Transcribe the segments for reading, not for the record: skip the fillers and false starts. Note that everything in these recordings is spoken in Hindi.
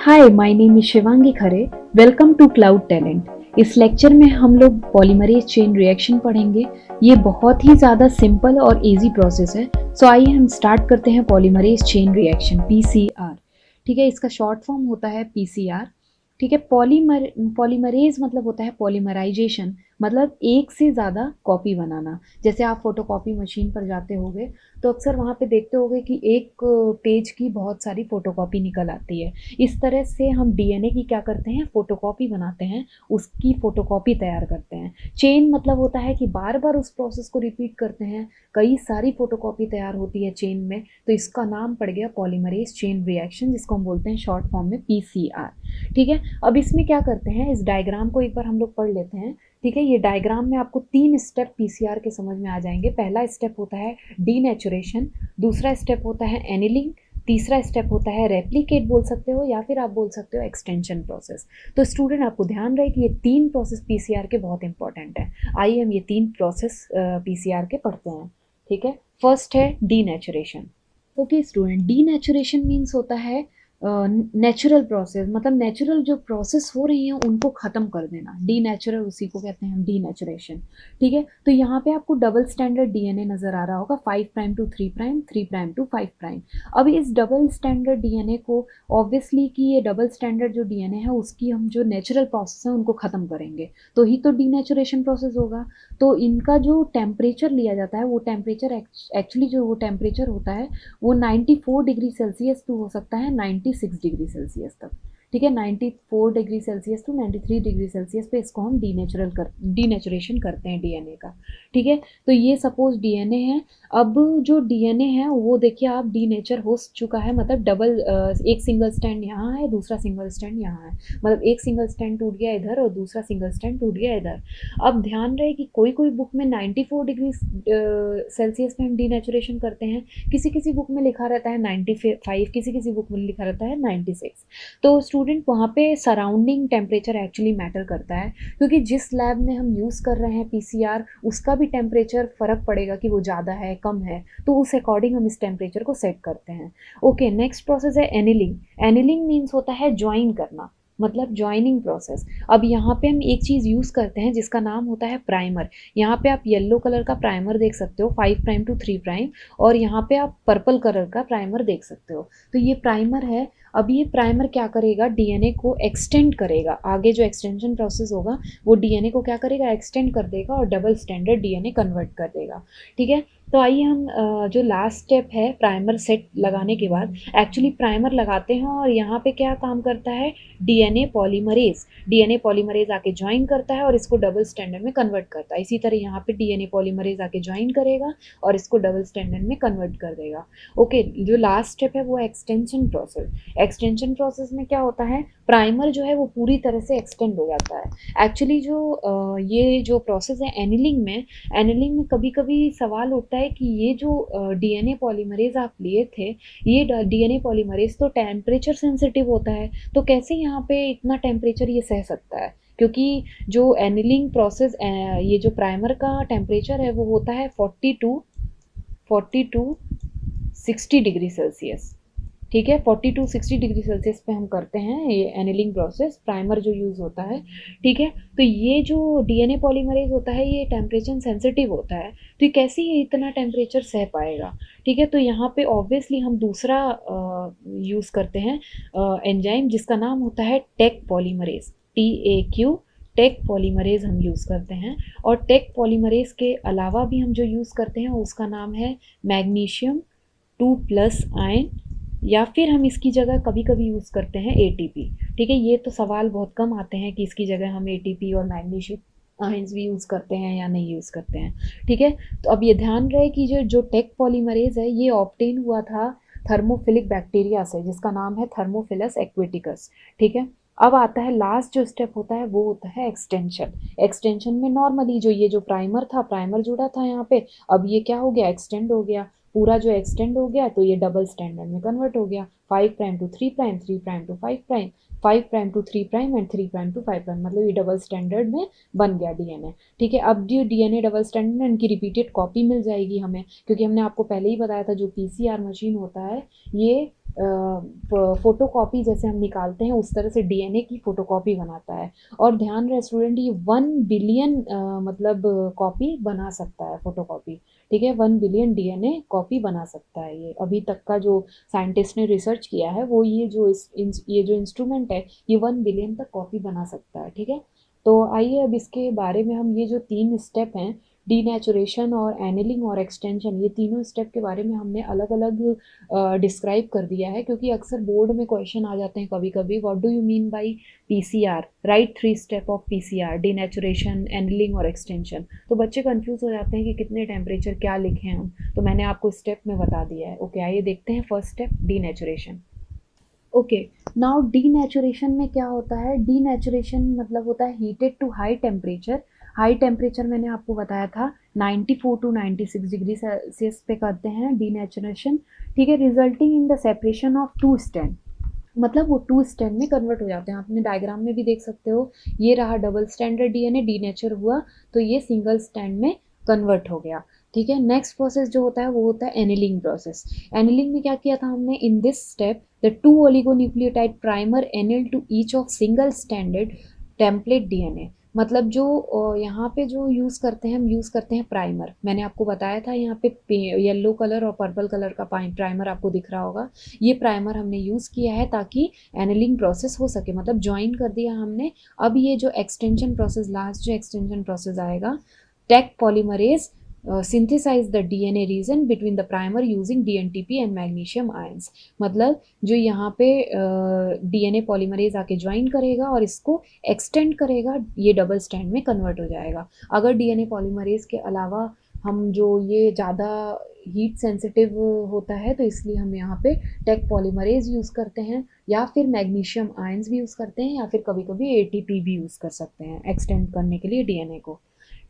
Hi, my name is Shivangi Khare. Welcome to Cloud Talent. इस लेक्चर में हम लोग पॉलीमरेज चेन रिएक्शन पढ़ेंगे। ये बहुत ही ज़्यादा सिंपल और इजी प्रोसेस है। सो आइए हम स्टार्ट करते हैं पॉलीमरेज चेन रिएक्शन पीसीआर। ठीक है, इसका शॉर्ट फॉर्म होता है पीसीआर। ठीक है, पॉलीमरेज मतलब होता है पॉलीमराइजेशन, मतलब एक से ज़्यादा कॉपी बनाना। जैसे आप फोटोकॉपी मशीन पर जाते होगे तो अक्सर वहाँ पे देखते होगे कि एक पेज की बहुत सारी फोटोकॉपी निकल आती है। इस तरह से हम डीएनए की क्या करते हैं, फोटोकॉपी बनाते हैं, उसकी फोटोकॉपी तैयार करते हैं। चेन मतलब होता है कि बार बार उस प्रोसेस को रिपीट करते हैं, कई सारी फोटोकॉपी तैयार होती है चेन में, तो इसका नाम पड़ गया पॉलीमरेज चेन रिएक्शन, जिसको हम बोलते हैं शॉर्ट फॉर्म में पीसीआर। ठीक है, अब इसमें क्या करते हैं, इस डायग्राम को एक बार हम लोग पढ़ लेते हैं। ठीक है, ये डायग्राम में आपको 3 स्टेप पीसीआर के समझ में आ जाएंगे। पहला स्टेप होता है डीनेचुरेशन, दूसरा स्टेप होता है एनिलिंग, तीसरा स्टेप होता है रेप्लिकेट बोल सकते हो, या फिर आप बोल सकते हो एक्सटेंशन प्रोसेस। तो स्टूडेंट आपको ध्यान रहे कि ये 3 प्रोसेस पीसीआर के बहुत इंपॉर्टेंट है। आइए हम ये 3 प्रोसेस पीसीआर के पढ़ते हैं। ठीक है, फर्स्ट है denaturation. Okay student, denaturation means होता है नेचुरल प्रोसेस, मतलब नेचुरल जो प्रोसेस हो रही हैं उनको ख़त्म कर देना। डी नेचुरल उसी को कहते हैं हम डी नेचुरेशन। ठीक है, तो यहाँ पे आपको डबल स्टैंडर्ड डीएनए नज़र आ रहा होगा, 5 prime to 3 prime, 3 prime to 5 prime. अब इस डबल स्टैंडर्ड डीएनए को ऑब्वियसली कि ये डबल स्टैंडर्ड जो डीएनए है उसकी हम जो नेचुरल प्रोसेस है उनको ख़त्म करेंगे, तो ही तो डी नेचुरेशन प्रोसेस होगा। तो इनका जो टेम्परेचर लिया जाता है वो टेम्परेचर एक्चुअली जो वो टेम्परेचर होता है वो 94 डिग्री सेल्सियस टू हो सकता है 96 डिग्री सेल्सियस तक। ठीक है, 94 degree Celsius to 93 degree Celsius पे इसको हम डीनेचुरेशन करते हैं डीएनए का। ठीक है, तो ये सपोज डीएनए है। अब जो डीएनए है वो देखिए आप डीनेचर हो चुका है, मतलब डबल एक सिंगल स्टैंड यहाँ है, दूसरा सिंगल स्टैंड यहाँ है, मतलब एक सिंगल स्टैंड टूट गया इधर और दूसरा सिंगल स्टैंड टूट गया इधर। अब ध्यान रहे कि कोई कोई बुक में 94 डिग्री सेल्सियस में हम डीनेचुरेशन करते हैं, किसी किसी बुक में लिखा रहता है 95, किसी किसी बुक में लिखा रहता है 96। तो स्टूडेंट वहाँ पे सराउंडिंग टेम्परेचर एक्चुअली मैटर करता है, क्योंकि जिस लैब में हम यूज़ कर रहे हैं पीसीआर उसका भी टेम्परेचर फ़र्क पड़ेगा कि वो ज़्यादा है कम है, तो उस अकॉर्डिंग हम इस टेम्परेचर को सेट करते हैं। ओके, नेक्स्ट प्रोसेस है एनिलिंग। एनिलिंग मीन्स होता है ज्वाइन करना, मतलब ज्वाइनिंग प्रोसेस। अब यहाँ पे हम एक चीज़ यूज़ करते हैं जिसका नाम होता है प्राइमर। यहाँ पे आप येलो कलर का प्राइमर देख सकते हो 5 प्राइम टू 3 प्राइम, और यहाँ पे आप पर्पल कलर का प्राइमर देख सकते हो। तो ये प्राइमर है। अब ये प्राइमर क्या करेगा, डीएनए को एक्सटेंड करेगा। आगे जो एक्सटेंशन प्रोसेस होगा वो डीएनए को क्या करेगा, एक्सटेंड कर देगा और डबल स्टैंडर्ड डीएनए कन्वर्ट कर देगा। ठीक है, तो आइए हम जो लास्ट स्टेप है प्राइमर सेट लगाने के बाद, एक्चुअली प्राइमर लगाते हैं और यहाँ पे क्या काम करता है, डीएनए पॉलीमरेज आके ज्वाइन करता है और इसको डबल स्टैंडर्ड में कन्वर्ट करता है। इसी तरह यहाँ पे डीएनए पॉलीमरेज आके ज्वाइन करेगा और इसको डबल स्टैंडर्ड में कन्वर्ट कर देगा। ओके, जो लास्ट स्टेप है वो एक्सटेंशन प्रोसेस। एक्सटेंशन प्रोसेस में क्या होता है, प्राइमर जो है वो पूरी तरह से एक्सटेंड हो जाता है। एक्चुअली जो ये जो प्रोसेस है एनिलिंग में कभी कभी सवाल उठता है कि ये जो डीएनए पॉलीमरेज आप लिए थे, ये डीएनए पॉलीमरेज तो टेम्परेचर सेंसिटिव होता है, तो कैसे यहाँ पे इतना टेम्परेचर ये सह सकता है, क्योंकि जो एनिलिंग प्रोसेस ये जो प्राइमर का टेम्परेचर है वो होता है 40 टू 60 डिग्री सेल्सियस। ठीक है, 40 टू 60 डिग्री सेल्सियस पे हम करते हैं ये एनिलिंग प्रोसेस, प्राइमर जो यूज़ होता है। ठीक है, तो ये जो डीएनए पॉलीमरेज होता है ये टेम्परेचर सेंसिटिव होता है, तो ये कैसे ये इतना टेम्परेचर सह पाएगा। ठीक है, तो यहाँ पे ऑब्वियसली हम दूसरा यूज़ करते हैं एंजाइम जिसका नाम होता है Taq polymerase, TAQ, Taq polymerase हम यूज़ करते हैं। और टेक पॉलीमरेज के अलावा भी हम जो यूज़ करते हैं उसका नाम है मैग्नीशियम 2+ आयन, या फिर हम इसकी जगह कभी कभी यूज़ करते हैं एटीपी। ठीक है, ये तो सवाल बहुत कम आते हैं कि इसकी जगह हम एटीपी और मैग्नीशियम आयंस भी यूज़ करते हैं या नहीं यूज़ करते हैं। ठीक है, तो अब ये ध्यान रहे कि जो जो टेक पॉलीमरेज है ये ऑब्टेन हुआ था थर्मोफिलिक बैक्टीरिया से, जिसका नाम है थर्मोफिलस एक्वेटिकस। ठीक है, अब आता है लास्ट जो स्टेप होता है वो होता है एक्सटेंशन। एक्सटेंशन में नॉर्मली जो ये जो प्राइमर था, प्राइमर जुड़ा था यहाँ पे, अब ये क्या हो गया, एक्सटेंड हो गया। पूरा जो एक्सटेंड हो गया तो ये डबल स्टैंडर्ड में कन्वर्ट हो गया, 5 prime to 3 prime, 3 prime to 5 prime, 5 prime to 3 prime and 3 prime to 5 prime, मतलब ये डबल स्टैंडर्ड में बन गया डीएनए। ठीक है, अब जो डीएनए डबल स्टैंडर्ड में इनकी रिपीटेड कॉपी मिल जाएगी हमें, क्योंकि हमने आपको पहले ही बताया था जो पीसीआर मशीन होता है ये फोटोकॉपी जैसे हम निकालते हैं उस तरह से डीएनए की फोटोकॉपी बनाता है। और ध्यान रहे स्टूडेंट, ये 1 बिलियन मतलब कॉपी बना सकता है फोटोकॉपी। ठीक है, 1 बिलियन डीएनए कॉपी बना सकता है। ये अभी तक का जो साइंटिस्ट ने रिसर्च किया है वो ये जो इंस्ट्रूमेंट है ये 1 बिलियन तक कॉपी बना सकता है। ठीक है, तो आइए अब इसके बारे में हम ये जो 3 स्टेप हैं, डीनेचुरेशन और एनिलिंग और एक्सटेंशन, ये तीनों स्टेप के बारे में हमने अलग अलग डिस्क्राइब कर दिया है, क्योंकि अक्सर बोर्ड में क्वेश्चन आ जाते हैं कभी कभी, what do you mean by PCR, right 3 step of PCR, denaturation, annealing और एक्सटेंशन। तो बच्चे कंफ्यूज हो जाते हैं कि कितने टेम्परेचर क्या लिखे हम, तो मैंने आपको स्टेप में बता दिया है। ओके, आइए देखते हैं first step, denaturation. Okay, now denaturation में क्या होता है? डीनेचुरेशन मतलब होता है heated to high temperature. High temperature मैंने आपको बताया था 94 टू 96 डिग्री सेल्सियस पे करते हैं डीनेचुरेशन। ठीक है, resulting in the separation of 2 strand, मतलब वो 2 स्ट्रैंड में कन्वर्ट हो जाते हैं। आपने डायग्राम में भी देख सकते हो, ये रहा डबल स्ट्रैंडेड डीएनए, डीनेचर हुआ तो ये सिंगल स्ट्रैंड में कन्वर्ट हो गया। ठीक है, नेक्स्ट प्रोसेस जो होता है वो होता है एनिलिंग प्रोसेस। एनिलिंग में क्या किया था हमने? In this step the 2 oligonucleotide primer anneal to each of single standard template DNA. मतलब जो यहाँ पे जो यूज़ करते हैं, हम यूज़ करते हैं प्राइमर। मैंने आपको बताया था यहाँ पे येलो कलर और पर्पल कलर का प्राइमर आपको दिख रहा होगा। ये प्राइमर हमने यूज़ किया है ताकि एनिलिंग प्रोसेस हो सके, मतलब ज्वाइन कर दिया हमने। अब ये जो एक्सटेंशन प्रोसेस, लास्ट जो एक्सटेंशन प्रोसेस आएगा, Taq polymerase synthesize the DNA region between the primer using DNTP and magnesium ions। मतलब जो यहाँ पे DNA पॉलीमरेज आके ज्वाइन करेगा और इसको एक्सटेंड करेगा, ये डबल स्टैंड में कन्वर्ट हो जाएगा। अगर DNA पॉलीमरेज के अलावा हम जो ये ज़्यादा हीट सेंसिटिव होता है तो इसलिए हम यहाँ पे टेक पॉलीमरेज यूज़ करते हैं, या फिर मैग्नीशियम आयंस भी यूज़ करते हैं, या फिर कभी कभी ATP भी यूज़ कर सकते हैं एक्सटेंड करने के लिए DNA को।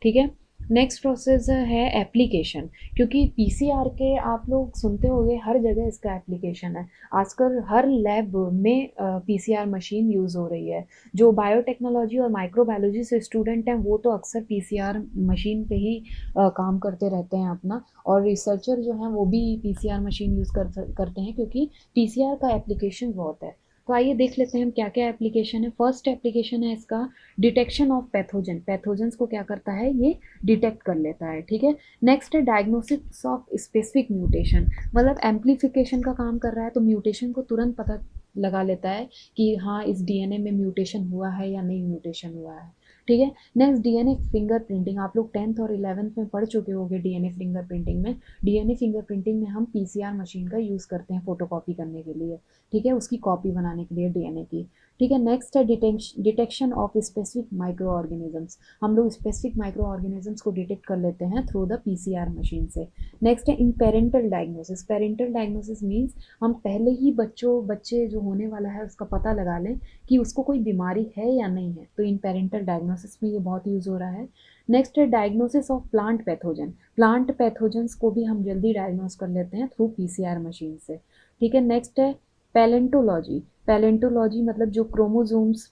ठीक है, नेक्स्ट प्रोसेस है एप्लीकेशन। क्योंकि पीसीआर के आप लोग सुनते होंगे, हर जगह इसका एप्लीकेशन है। आजकल हर लैब में पीसीआर मशीन यूज़ हो रही है। जो बायोटेक्नोलॉजी और माइक्रोबायोलॉजी से स्टूडेंट हैं वो तो अक्सर पीसीआर मशीन पे ही काम करते रहते हैं अपना, और रिसर्चर जो हैं वो भी पीसीआर मशीन यूज़ करते हैं, क्योंकि पीसीआर का एप्लीकेशन बहुत है। तो आइए देख लेते हैं हम क्या क्या एप्लीकेशन है। फर्स्ट एप्लीकेशन है इसका डिटेक्शन ऑफ पैथोजन। पैथोजन्स को क्या करता है? ये डिटेक्ट कर लेता है। ठीक है, नेक्स्ट है डायग्नोसिस ऑफ स्पेसिफिक म्यूटेशन, मतलब एम्प्लीफिकेशन का काम कर रहा है, तो म्यूटेशन को तुरंत पता लगा लेता है कि हाँ इस डीएनए में म्यूटेशन हुआ है या नहीं म्यूटेशन हुआ है। ठीक है, नेक्स्ट डीएनए फिंगरप्रिंटिंग। आप लोग 10th और 11th में पढ़ चुके होंगे डीएनए फिंगरप्रिंटिंग में। डीएनए फिंगरप्रिंटिंग में हम पीसीआर मशीन का यूज़ करते हैं फोटोकॉपी करने के लिए। ठीक है, उसकी कॉपी बनाने के लिए डीएनए की। ठीक है, नेक्स्ट है detection of specific micro organisms. हम लोग स्पेसिफिक माइक्रो ऑर्गेनिजम्स को डिटेक्ट कर लेते हैं थ्रू द पीसीआर मशीन से। नेक्स्ट है in parental diagnosis. Parental diagnosis means हम पहले ही बच्चे जो होने वाला है उसका पता लगा लें कि उसको कोई बीमारी है या नहीं है, तो इन पेरेंटल डायग्नोसिस में ये बहुत यूज़ हो रहा है। नेक्स्ट है diagnosis of plant pathogen. Plant pathogens को भी हम जल्दी डायग्नोस कर लेते हैं थ्रू पीसीआर मशीन से। ठीक है, नेक्स्ट है पैलेंटोलॉजी। पैलेंटोलॉजी मतलब जो क्रोमोजोम्स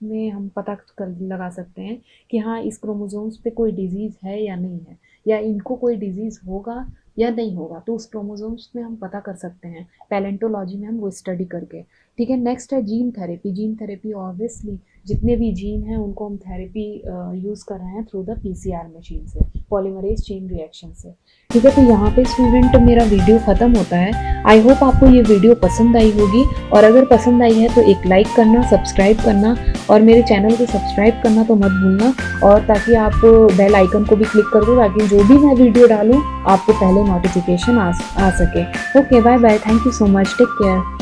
में हम पता लगा सकते हैं कि हाँ इस क्रोमोजोम्स पे कोई डिजीज़ है या नहीं है, या इनको कोई डिजीज़ होगा या नहीं होगा, तो उस क्रोमोजोम्स में हम पता कर सकते हैं पैलेंटोलॉजी में हम वो स्टडी करके। ठीक है, नेक्स्ट है gene therapy. Gene therapy obviously जितने भी जीन हैं उनको हम थेरेपी यूज़ कर रहे हैं थ्रू द पीसीआर मशीन से, पॉलीमरेज चेन रिएक्शन से। ठीक है, तो यहाँ पे स्टूडेंट मेरा वीडियो ख़त्म होता है। आई होप आपको ये वीडियो पसंद आई होगी, और अगर पसंद आई है तो एक लाइक करना, सब्सक्राइब करना, और मेरे चैनल को सब्सक्राइब करना तो मत भूलना, और ताकि आप बेल आइकन को भी क्लिक कर दो ताकि जो भी मैं वीडियो डालूँ आपको पहले नोटिफिकेशन आ सके। Okay, bye bye, thank you so much, take care.